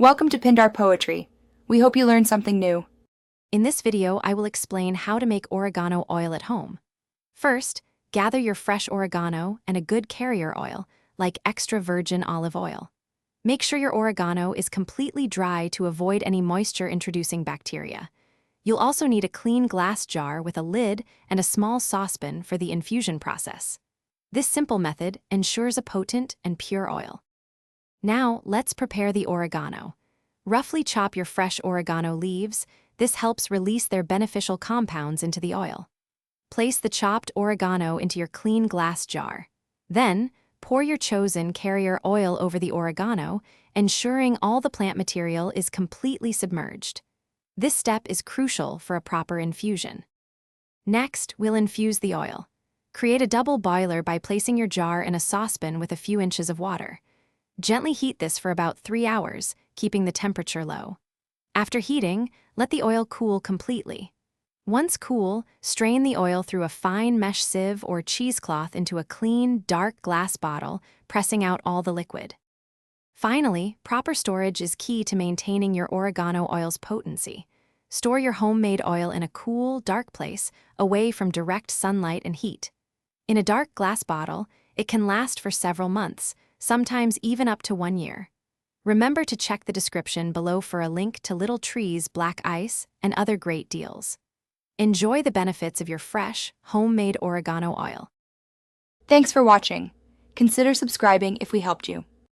Welcome to Pindar Poetry. We hope you learned something new. In this video, I will explain how to make oregano oil at home. First, gather your fresh oregano and a good carrier oil, like extra virgin olive oil. Make sure your oregano is completely dry to avoid any moisture-introducing bacteria. You'll also need a clean glass jar with a lid and a small saucepan for the infusion process. This simple method ensures a potent and pure oil. Now, let's prepare the oregano. Roughly chop your fresh oregano leaves. This helps release their beneficial compounds into the oil. Place the chopped oregano into your clean glass jar. Then, pour your chosen carrier oil over the oregano, ensuring all the plant material is completely submerged. This step is crucial for a proper infusion. Next, we'll infuse the oil. Create a double boiler by placing your jar in a saucepan with a few inches of water. Gently heat this for about 3 hours, keeping the temperature low. After heating, let the oil cool completely. Once cool, strain the oil through a fine mesh sieve or cheesecloth into a clean, dark glass bottle, pressing out all the liquid. Finally, proper storage is key to maintaining your oregano oil's potency. Store your homemade oil in a cool, dark place, away from direct sunlight and heat. In a dark glass bottle, it can last for several months, sometimes even up to 1 year. Remember to check the description below for a link to Little Tree's black ice and other great deals. Enjoy the benefits of your fresh, homemade oregano oil. Thanks for watching. Consider subscribing if we helped you.